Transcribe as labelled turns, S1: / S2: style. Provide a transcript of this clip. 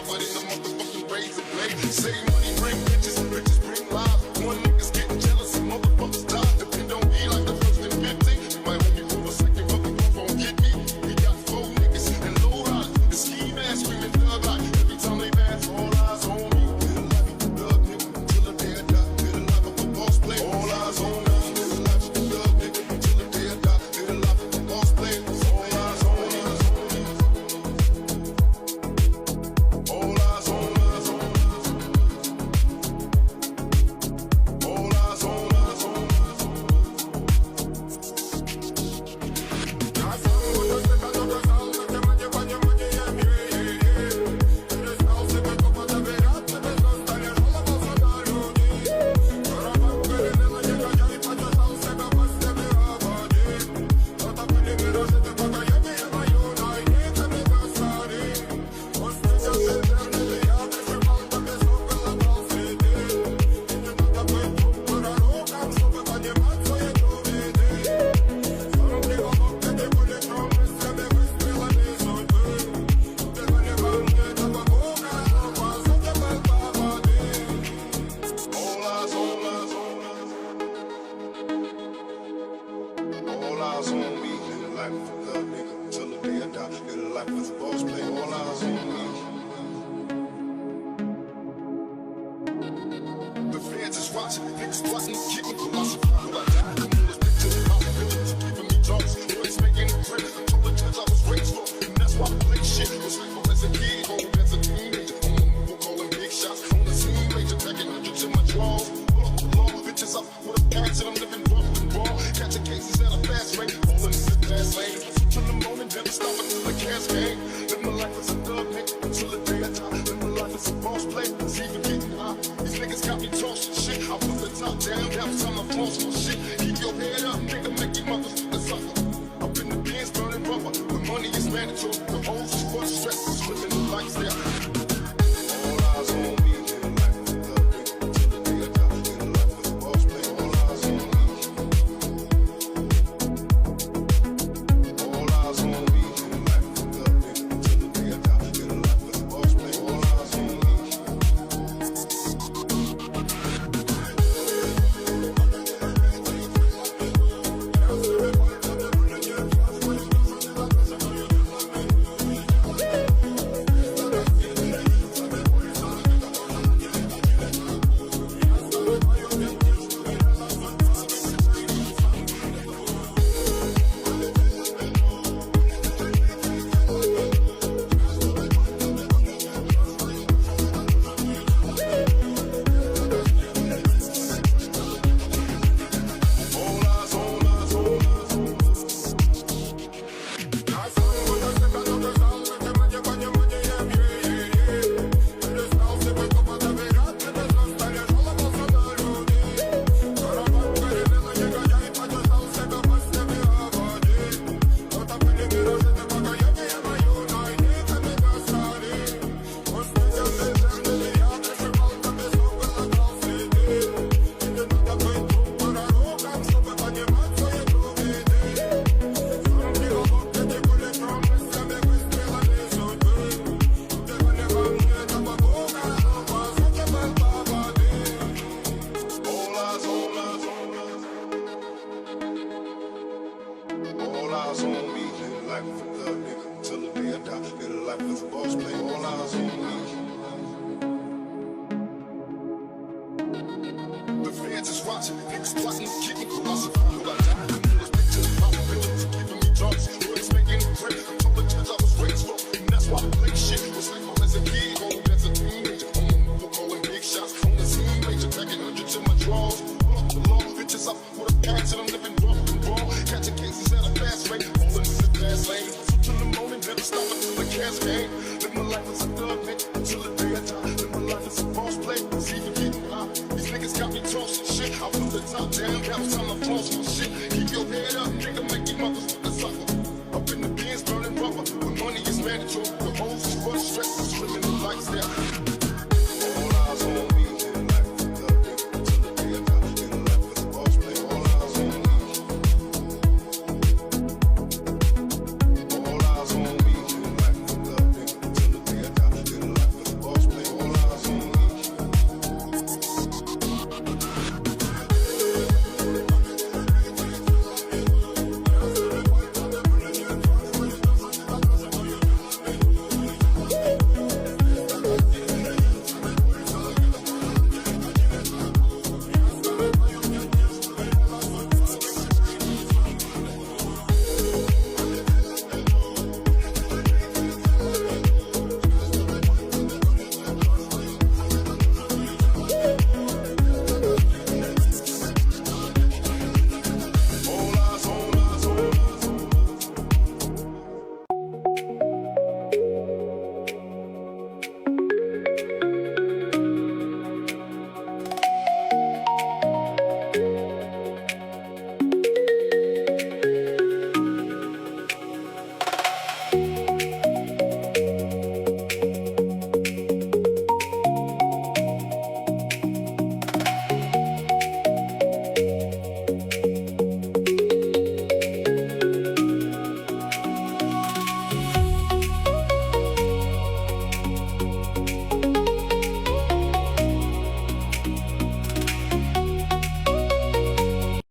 S1: But in the squatting, kicking, philosophy, will I die? The moon is big to the possibilities, giving me drugs. Always making it credit, I told the judge I was raised for, and that's why I play shit. Was hyper as a kid, old as a teenager. We're calling big shots on the scene, major packing hundreds in my drawers. Pull up the law, bitches up with a patch, and I'm living rough and raw. Catching cases at a fast rate, rolling in the fast lane. Till the morning, never stop until the cash game. Live my life as a thug, nigga, until the day I die. Live my life as a boss play, it's even getting high. These niggas got me tossing shit. I put the top down, half time I floss my shit. Keep your head up, nigga, make your motherfucker suffer. Up in the Benz, burning rubber. The money is mandatory. The hoes is what stress is living the lifestyle. All eyes on me, living life as a thug, nigga, until the day I die. Living life as a boss play. All eyes on me. All eyes on me, living life as a thug, nigga, until the day I die. Living life as a boss play. All eyes on me. All eyes on me, living life as a thug, nigga, until the day I die. Living life as a boss play. All eyes on me. The fans is watching, niggas plotting, kicking, philosophy, will I die? The moon is big to the possibilities, giving me drugs. Always making it credit, I told the judge I was raised for, and that's why I play shit. Was hyper as a kid, old as a teenager. We're calling big shots on the scene, major packing hundreds in my drawers. Pull up the law, bitches up with a patch, and I'm living rough and raw. Catching cases at a fast rate, rolling in the fast lane. So till the morning, never stop until the cash game. Live my life as a thug, nigga, until the day I die. Live my life as a boss play, it's even getting high. These niggas got me tossing shit. I put the top down, half time I floss my shit. Keep your head up, nigga, make your motherfucker suffer. Up in the Benz, burning rubber. The money is mandatory. The hoes is what stress is living the lifestyle.